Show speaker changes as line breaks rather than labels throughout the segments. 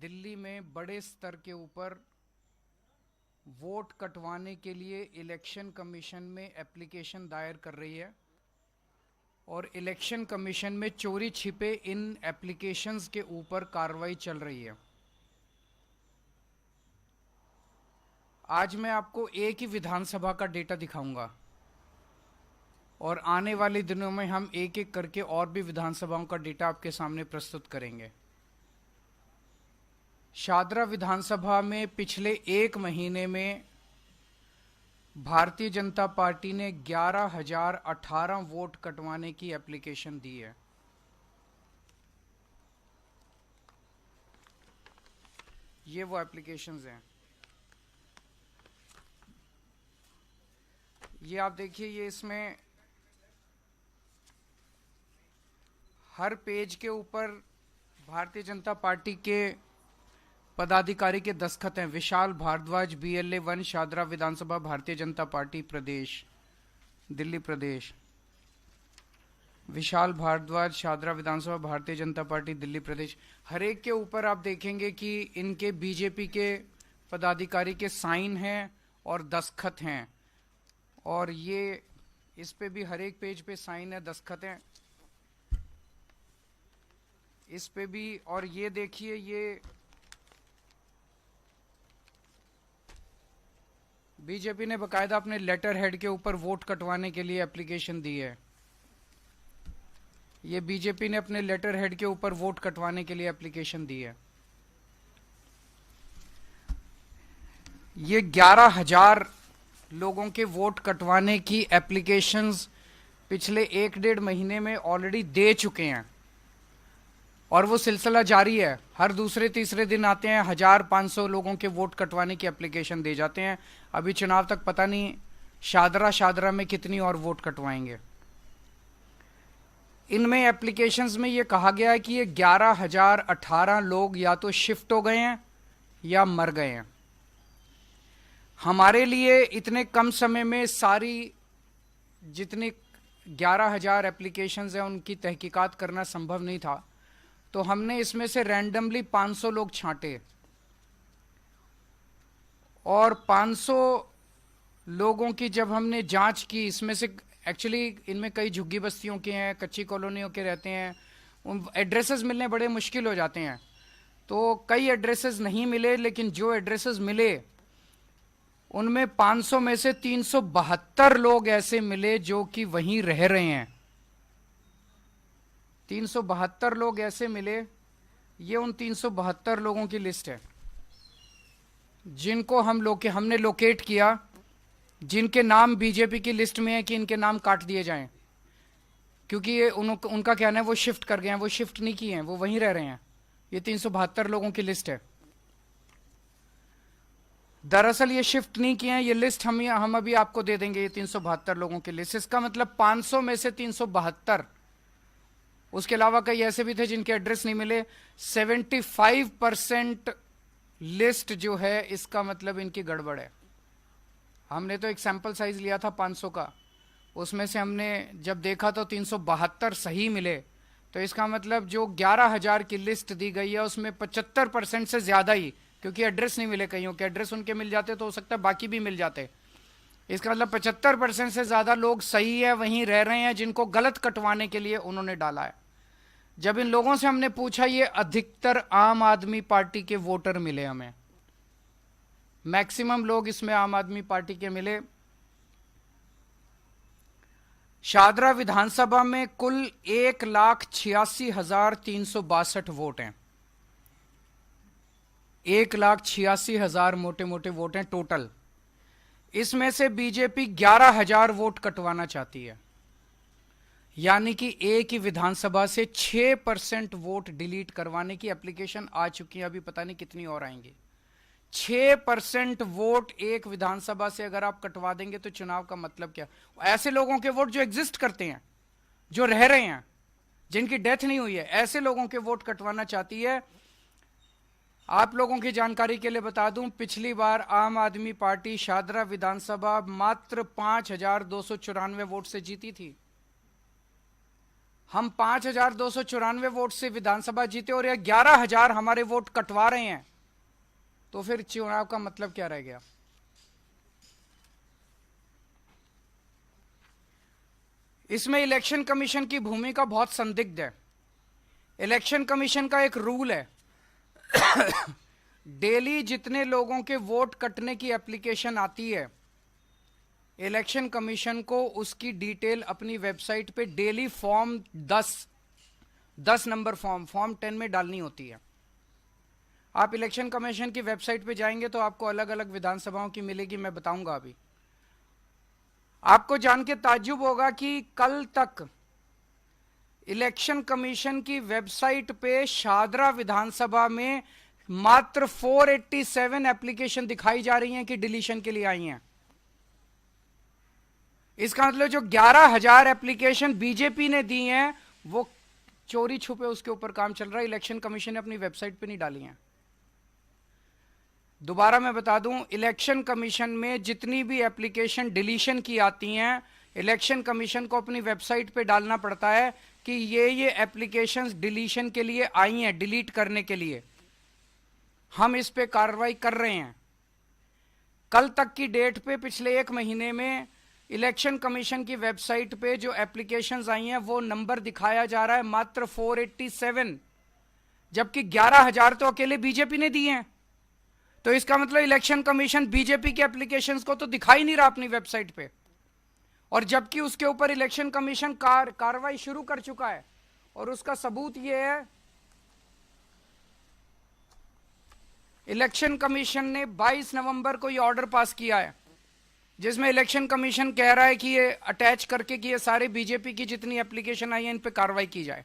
दिल्ली में बड़े स्तर के ऊपर वोट कटवाने के लिए इलेक्शन कमीशन में एप्लीकेशन दायर कर रही है और इलेक्शन कमीशन में चोरी छिपे इन एप्लीकेशंस के ऊपर कार्रवाई चल रही है। आज मैं आपको एक ही विधानसभा का डेटा दिखाऊंगा और आने वाले दिनों में हम एक एक करके और भी विधानसभाओं का डेटा आपके सामने प्रस्तुत करेंगे। शादरा विधानसभा में पिछले एक महीने में भारतीय जनता पार्टी ने 11,018 वोट कटवाने की एप्लीकेशन दी है। ये वो एप्लीकेशंस हैं। ये आप देखिए, ये इसमें हर पेज के ऊपर भारतीय जनता पार्टी के पदाधिकारी के दस्तखत हैं। विशाल भारद्वाज, BLA 1, शादरा विधानसभा, भारतीय जनता पार्टी प्रदेश, दिल्ली प्रदेश। विशाल भारद्वाज, शादरा विधानसभा, भारतीय जनता पार्टी, दिल्ली प्रदेश। हर एक के ऊपर आप देखेंगे कि इनके बीजेपी के पदाधिकारी के साइन हैं और दस्तखत हैं, और ये इस पे भी हर एक पेज पे साइन है, दस्तखत हैं इस पे भी। और ये देखिए, ये बीजेपी ने बकायदा अपने लेटर हेड के ऊपर वोट कटवाने के लिए एप्लीकेशन दी है। ये बीजेपी ने अपने लेटर हेड के ऊपर वोट कटवाने के लिए एप्लीकेशन दी है। ये 11,000 लोगों के वोट कटवाने की एप्लीकेशंस पिछले 1-1.5 महीने में ऑलरेडी दे चुके हैं और वो सिलसिला जारी है। हर दूसरे तीसरे दिन आते हैं, 1,500 लोगों के वोट कटवाने की एप्लीकेशन दे जाते हैं। अभी चुनाव तक पता नहीं शादरा में कितनी और वोट कटवाएंगे। इनमें एप्लीकेशंस में ये कहा गया है कि ये 11,018 लोग या तो शिफ्ट हो गए हैं या मर गए हैं। हमारे लिए इतने कम समय में सारी जितनी 11,000 एप्लीकेशंस हैं उनकी तहकीकात करना संभव नहीं था, तो हमने इसमें से रैंडमली 500 लोग छांटे और 500 लोगों की जब हमने जांच की, इसमें से एक्चुअली इनमें कई झुग्गी बस्तियों के हैं, कच्ची कॉलोनियों के रहते हैं, उन एड्रेसेस मिलने बड़े मुश्किल हो जाते हैं। तो कई एड्रेसेस नहीं मिले, लेकिन जो एड्रेसेस मिले उनमें 500 में से 372 लोग ऐसे मिले जो कि वहीं रह रहे हैं। 372 लोग ऐसे मिले। ये उन 372 लोगों की लिस्ट है जिनको हमने लोकेट किया, जिनके नाम बीजेपी की लिस्ट में है कि इनके नाम काट दिए जाएं, क्योंकि ये उनका कहना है वो शिफ्ट कर गए हैं। वो शिफ्ट नहीं किए हैं, वो वहीं रह रहे हैं। ये 372 लोगों की लिस्ट है। दरअसल ये शिफ्ट नहीं किए हैं। ये लिस्ट हम अभी आपको दे देंगे, ये 372 लोगों की लिस्ट। इसका मतलब 500 में से 372, उसके अलावा कई ऐसे भी थे जिनके एड्रेस नहीं मिले। 75% लिस्ट जो है, इसका मतलब इनकी गड़बड़ है। हमने तो एक सैंपल साइज लिया था 500 का, उसमें से हमने जब देखा तो 372 सही मिले। तो इसका मतलब जो 11,000 की लिस्ट दी गई है उसमें 75% से ज्यादा ही, क्योंकि एड्रेस नहीं मिले, कईयों के एड्रेस उनके मिल जाते तो हो सकता है बाकी भी मिल जाते। इसका मतलब 75% से ज्यादा लोग सही है, वहीं रह रहे हैं, जिनको गलत कटवाने के लिए उन्होंने डाला है। जब इन लोगों से हमने पूछा, ये अधिकतर आम आदमी पार्टी के वोटर मिले हमें। मैक्सिमम लोग इसमें आम आदमी पार्टी के मिले। शादरा विधानसभा में कुल 1,86,362 वोट हैं। 1,86,000 मोटे मोटे वोट हैं टोटल। इसमें से बीजेपी 11,000 वोट कटवाना चाहती है, यानी कि एक ही विधानसभा से 6% वोट डिलीट करवाने की एप्लीकेशन आ चुकी है। अभी पता नहीं कितनी और आएंगी। 6% वोट एक विधानसभा से अगर आप कटवा देंगे तो चुनाव का मतलब क्या? ऐसे लोगों के वोट जो एग्जिस्ट करते हैं, जो रह रहे हैं, जिनकी डेथ नहीं हुई है, ऐसे लोगों के वोट कटवाना चाहती है। आप लोगों की जानकारी के लिए बता दूं, पिछली बार आम आदमी पार्टी शादरा विधानसभा मात्र 5,294 वोट से जीती थी। हम 5,294 वोट से विधानसभा जीते और ये 11,000 हमारे वोट कटवा रहे हैं, तो फिर चुनाव का मतलब क्या रह गया? इसमें इलेक्शन कमीशन की भूमिका बहुत संदिग्ध है। इलेक्शन कमीशन का एक रूल है, डेली जितने लोगों के वोट कटने की एप्लीकेशन आती है, इलेक्शन कमीशन को उसकी डिटेल अपनी वेबसाइट पे डेली फॉर्म 10 नंबर फॉर्म 10 में डालनी होती है। आप इलेक्शन कमीशन की वेबसाइट पे जाएंगे तो आपको अलग अलग विधानसभाओं की मिलेगी, मैं बताऊंगा अभी। आपको जान के ताज्जुब होगा कि कल तक इलेक्शन कमीशन की वेबसाइट पे शादरा विधानसभा में मात्र 487 एप्लीकेशन दिखाई जा रही हैं कि डिलीशन के लिए आई हैं। इसका मतलब जो 11,000 एप्लीकेशन बीजेपी ने दी हैं वो चोरी छुपे उसके ऊपर काम चल रहा है, इलेक्शन कमीशन ने अपनी वेबसाइट पे नहीं डाली हैं। दोबारा मैं बता दूं, इलेक्शन कमीशन में जितनी भी एप्लीकेशन डिलीशन की आती हैं, इलेक्शन कमीशन को अपनी वेबसाइट पे डालना पड़ता है कि ये एप्लीकेशंस डिलीशन के लिए आई हैं, डिलीट करने के लिए हम इस पे कार्रवाई कर रहे हैं। कल तक की डेट पे पिछले 1 महीने में इलेक्शन कमीशन की वेबसाइट पे जो एप्लीकेशंस आई हैं वो नंबर दिखाया जा रहा है मात्र 487, जबकि 11,000 तो अकेले बीजेपी ने दिए हैं। तो इसका मतलब इलेक्शन कमीशन बीजेपी के एप्लीकेशंस को तो दिखा ही नहीं रहा अपनी वेबसाइट पे, और जबकि उसके ऊपर इलेक्शन कमीशन कार्रवाई शुरू कर चुका है। और उसका सबूत यह है, इलेक्शन कमीशन ने 22 नवंबर को यह ऑर्डर पास किया है जिसमें इलेक्शन कमीशन कह रहा है कि ये अटैच करके कि ये सारे बीजेपी की जितनी एप्लीकेशन आई है इन पे कार्रवाई की जाए।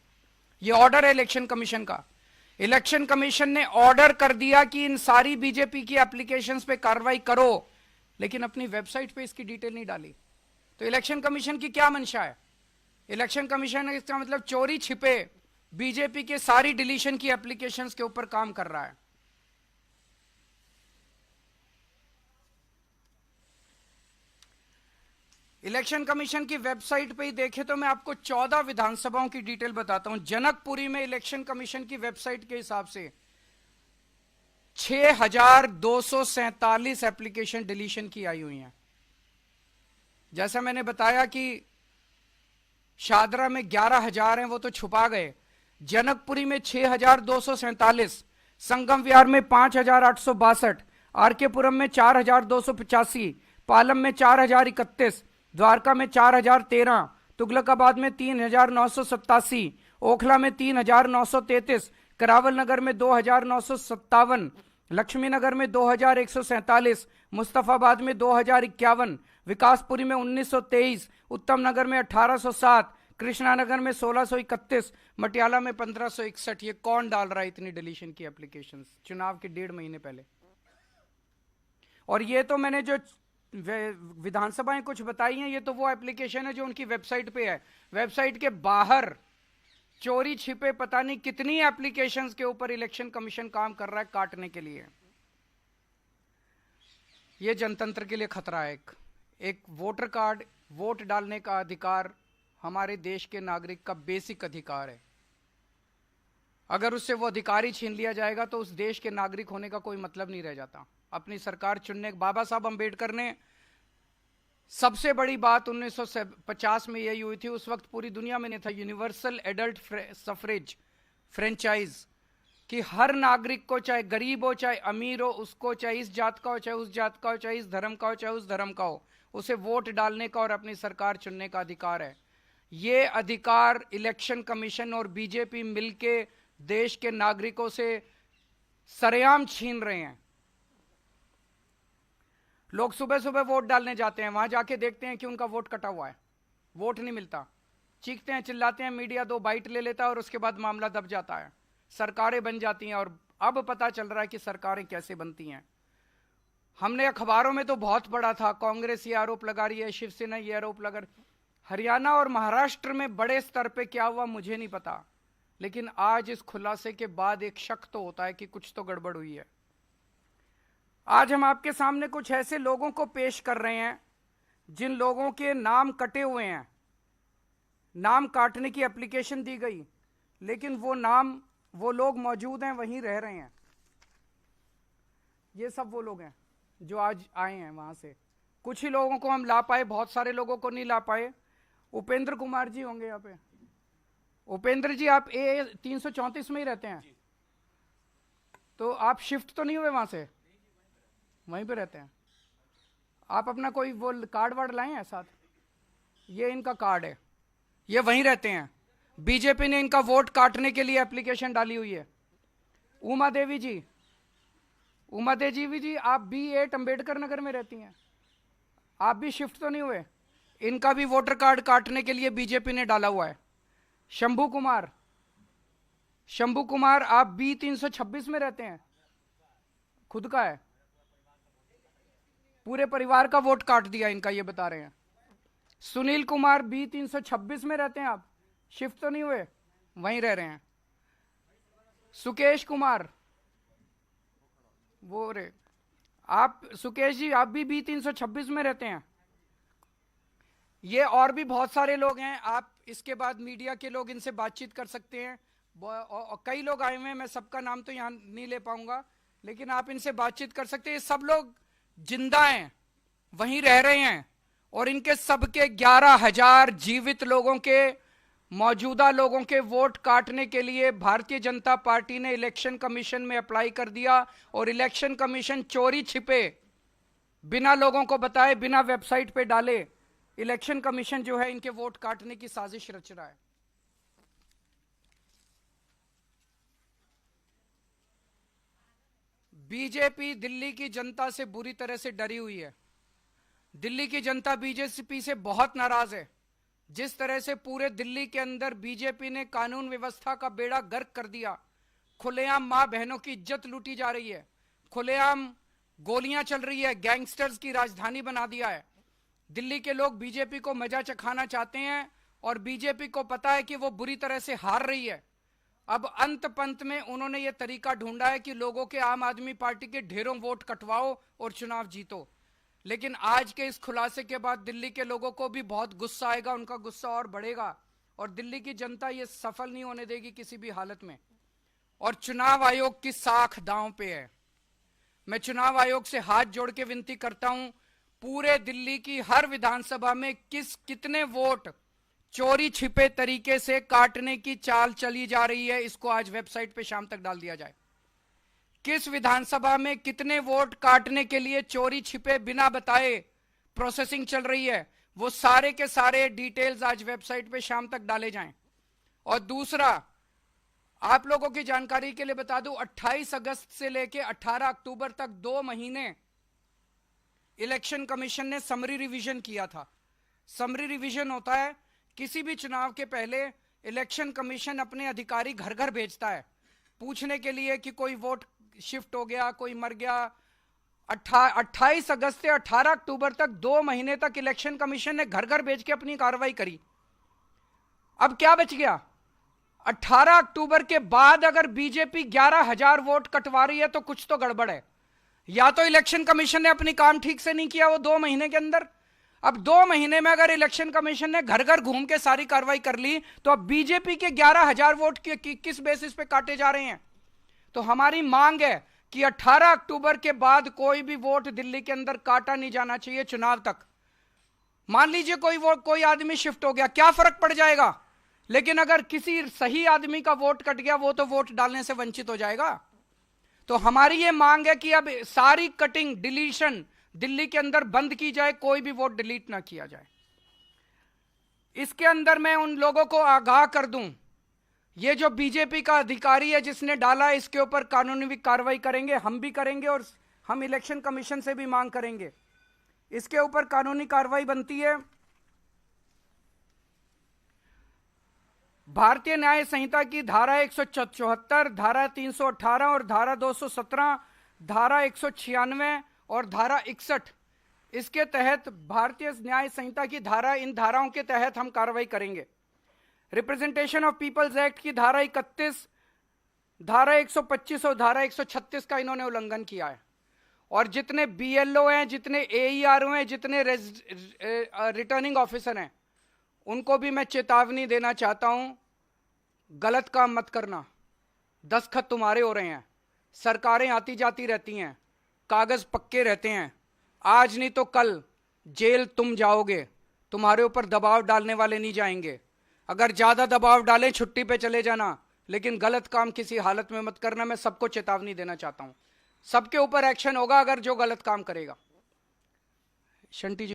ये ऑर्डर है इलेक्शन कमीशन का। इलेक्शन कमीशन ने ऑर्डर कर दिया कि इन सारी बीजेपी की एप्लीकेशंस पे कार्रवाई करो, लेकिन अपनी वेबसाइट पे इसकी डिटेल नहीं डाली। तो इलेक्शन कमीशन की क्या मंशा है? इलेक्शन कमीशन इसका मतलब चोरी छिपे बीजेपी के सारी डिलीशन की एप्लीकेशंस के ऊपर काम कर रहा है। इलेक्शन कमीशन की वेबसाइट पे ही देखे तो मैं आपको 14 विधानसभाओं की डिटेल बताता हूं। जनकपुरी में इलेक्शन कमीशन की वेबसाइट के हिसाब से 6,247 एप्लीकेशन डिलीशन की आई हुई हैं। जैसा मैंने बताया कि शादरा में 11,000 हैं, वो तो छुपा गए। जनकपुरी में 6,247, संगम विहार में 5,862, आरकेपुरम में 4,285, पालम में 4,031, द्वारका में 4,013, तुगलकाबाद में 3,987, ओखला में 3,933, करावल नगर में 2,957, लक्ष्मी नगर में 2,147, मुस्तफाबाद में 2,051, विकासपुरी में 1,923, उत्तम नगर में 1,807, कृष्णा नगर में 1,631, मटियाला में 1,561। ये कौन डाल रहा है इतनी डिलीशन की एप्लीकेशंस चुनाव के 1.5 महीने पहले? और ये तो मैंने जो विधानसभाएं कुछ बताई हैं, ये तो वो एप्लीकेशन है जो उनकी वेबसाइट पे है। वेबसाइट के बाहर चोरी छिपे पता नहीं कितनी एप्लीकेशंस के ऊपर इलेक्शन कमीशन काम कर रहा है काटने के लिए। ये जनतंत्र के लिए खतरा है। एक वोटर कार्ड, वोट डालने का अधिकार हमारे देश के नागरिक का बेसिक अधिकार है। अगर उससे वो अधिकार ही छीन लिया जाएगा तो उस देश के नागरिक होने का कोई मतलब नहीं रह जाता। अपनी सरकार चुनने, बाबा साहब अंबेडकर ने सबसे बड़ी बात 1950 में यही हुई थी, उस वक्त पूरी दुनिया में नहीं था, यूनिवर्सल एडल्ट सफरेज फ्रेंचाइज, कि हर नागरिक को, चाहे गरीब हो चाहे अमीर हो, उसको चाहे इस जात का हो चाहे उस जात का हो, चाहे इस धर्म का हो चाहे उस धर्म का हो, उसे वोट डालने का और अपनी सरकार चुनने का अधिकार है। ये अधिकार इलेक्शन कमीशन और बीजेपी मिलके देश के नागरिकों से सरेआम छीन रहे हैं। लोग सुबह सुबह वोट डालने जाते हैं, वहां जाके देखते हैं कि उनका वोट कटा हुआ है, वोट नहीं मिलता, चीखते हैं चिल्लाते हैं, मीडिया 2 बाइट ले लेता है और उसके बाद मामला दब जाता है, सरकारें बन जाती हैं। और अब पता चल रहा है कि सरकारें कैसे बनती हैं। हमने अखबारों में तो बहुत पढ़ा था, कांग्रेस ये आरोप लगा रही है, शिवसेना ये आरोप लगा रही। हरियाणा और महाराष्ट्र में बड़े स्तर पे क्या हुआ मुझे नहीं पता, लेकिन आज इस खुलासे के बाद एक शक तो होता है कि कुछ तो गड़बड़ हुई है। आज हम आपके सामने कुछ ऐसे लोगों को पेश कर रहे हैं जिन लोगों के नाम कटे हुए हैं, नाम काटने की एप्लीकेशन दी गई, लेकिन वो नाम, वो लोग मौजूद हैं, वहीं रह रहे हैं। ये सब वो लोग हैं जो आज आए हैं वहां से। कुछ ही लोगों को हम ला पाए, बहुत सारे लोगों को नहीं ला पाए। उपेंद्र कुमार जी होंगे यहाँ पे। उपेंद्र जी, आप ए 334 में ही रहते हैं, तो आप शिफ्ट तो नहीं हुए वहां से? वहीं पे रहते हैं। आप अपना कोई वो कार्ड वार्ड लाए हैं साथ? ये इनका कार्ड है, ये वहीं रहते हैं। बीजेपी ने इनका वोट काटने के लिए एप्लीकेशन डाली हुई है। उमा देवी जी, उमा देवी जी, आप B8 अंबेडकर नगर में रहती हैं, आप भी शिफ्ट तो नहीं हुए? इनका भी वोटर कार्ड काटने के लिए बीजेपी ने डाला हुआ है। शंभू कुमार, शंभू कुमार, आप B326 में रहते हैं, खुद का है, पूरे परिवार का वोट काट दिया इनका, ये बता रहे हैं। सुनील कुमार, B326 में रहते हैं आप, शिफ्ट तो नहीं हुए, वहीं रह रहे हैं। सुकेश कुमार, वो रे आप, सुकेश जी, आप भी B326 में रहते हैं। ये और भी बहुत सारे लोग हैं, आप इसके बाद मीडिया के लोग इनसे बातचीत कर सकते हैं। कई लोग आए हुए हैं, मैं सबका नाम तो यहां नहीं ले पाऊंगा, लेकिन आप इनसे बातचीत कर सकते हैं। ये सब लोग जिंदा हैं, वहीं रह रहे हैं, और इनके सबके 11,000 जीवित लोगों के, मौजूदा लोगों के वोट काटने के लिए भारतीय जनता पार्टी ने इलेक्शन कमीशन में अप्लाई कर दिया, और इलेक्शन कमीशन चोरी छिपे, बिना लोगों को बताए, बिना वेबसाइट पे डाले, इलेक्शन कमीशन जो है इनके वोट काटने की साजिश रच रहा है। बीजेपी दिल्ली की जनता से बुरी तरह से डरी हुई है। दिल्ली की जनता बीजेपी से बहुत नाराज है। जिस तरह से पूरे दिल्ली के अंदर बीजेपी ने कानून व्यवस्था का बेड़ा गर्क कर दिया, खुलेआम मां बहनों की इज्जत लूटी जा रही है, खुलेआम गोलियां चल रही है, गैंगस्टर्स की राजधानी बना दिया है। दिल्ली के लोग बीजेपी को मजा चखाना चाहते हैं, और बीजेपी को पता है कि वो बुरी तरह से हार रही है। अब अंत पंत में उन्होंने ये तरीका ढूंढा है कि लोगों के, आम आदमी पार्टी के ढेरों वोट कटवाओ और चुनाव जीतो। लेकिन आज के इस खुलासे के बाद दिल्ली के लोगों को भी बहुत गुस्सा आएगा, उनका गुस्सा और बढ़ेगा, और दिल्ली की जनता ये सफल नहीं होने देगी किसी भी हालत में। और चुनाव आयोग की साख दांव पे है। मैं चुनाव आयोग से हाथ जोड़ के विनती करता हूं, पूरे दिल्ली की हर विधानसभा में कितने वोट चोरी छिपे तरीके से काटने की चाल चली जा रही है, इसको आज वेबसाइट पे शाम तक डाल दिया जाए। किस विधानसभा में कितने वोट काटने के लिए चोरी छिपे बिना बताए प्रोसेसिंग चल रही है, वो सारे के सारे डिटेल्स आज वेबसाइट पे शाम तक डाले जाएं। और दूसरा, आप लोगों की जानकारी के लिए बता दूं, 28 अगस्त से लेकर 18 अक्टूबर तक 2 महीने इलेक्शन कमीशन ने समरी रिवीजन किया था। समरी रिवीजन होता है, किसी भी चुनाव के पहले इलेक्शन कमीशन अपने अधिकारी घर घर भेजता है पूछने के लिए कि कोई वोट शिफ्ट हो गया, कोई मर गया। 28 अगस्त से 18 अक्टूबर तक 2 महीने तक इलेक्शन कमीशन ने घर घर भेज के अपनी कार्रवाई करी। अब क्या बच गया? 18 अक्टूबर के बाद अगर बीजेपी 11,000 वोट कटवा रही है तो कुछ तो गड़बड़ है। या तो इलेक्शन कमीशन ने अपनी काम ठीक से नहीं किया वो 2 महीने के अंदर। अब 2 महीने में अगर इलेक्शन कमीशन ने घर घर घूम के सारी कार्रवाई कर ली, तो अब बीजेपी के 11,000 वोट किस बेसिस पे काटे जा रहे हैं? तो हमारी मांग है कि 18 अक्टूबर के बाद कोई भी वोट दिल्ली के अंदर काटा नहीं जाना चाहिए चुनाव तक। मान लीजिए कोई आदमी शिफ्ट हो गया, क्या फर्क पड़ जाएगा? लेकिन अगर किसी सही आदमी का वोट कट गया, वो तो वोट डालने से वंचित हो जाएगा। तो हमारी ये मांग है कि अब सारी कटिंग, डिलीशन दिल्ली के अंदर बंद की जाए, कोई भी वोट डिलीट ना किया जाए। इसके अंदर मैं उन लोगों को आगाह कर दूं, ये जो बीजेपी का अधिकारी है जिसने डाला, इसके ऊपर कानूनी कार्रवाई करेंगे, हम भी करेंगे, और हम इलेक्शन कमीशन से भी मांग करेंगे। इसके ऊपर कानूनी कार्रवाई बनती है। भारतीय न्याय संहिता की धारा 174, धारा 318 और धारा 217, धारा 196 और धारा 61, इसके तहत भारतीय न्याय संहिता की धारा, इन धाराओं के तहत हम कार्रवाई करेंगे। रिप्रेजेंटेशन ऑफ पीपल्स एक्ट की धारा 31, धारा 125 और धारा 136 का इन्होंने उल्लंघन किया है। और जितने बीएलओ हैं, जितने एईआरओ हैं, जितने रिटर्निंग ऑफिसर हैं, उनको भी मैं चेतावनी देना चाहता हूं, गलत काम मत करना। दस्तखत तुम्हारे हो रहे हैं, सरकारें आती जाती रहती हैं, कागज पक्के रहते हैं, आज नहीं तो कल जेल तुम जाओगे। तुम्हारे ऊपर दबाव डालने वाले नहीं जाएंगे। अगर ज्यादा दबाव डालें छुट्टी पे चले जाना, लेकिन गलत काम किसी हालत में मत करना। मैं सबको चेतावनी देना चाहता हूं, सबके ऊपर एक्शन होगा अगर जो गलत काम करेगा। शंटी जी।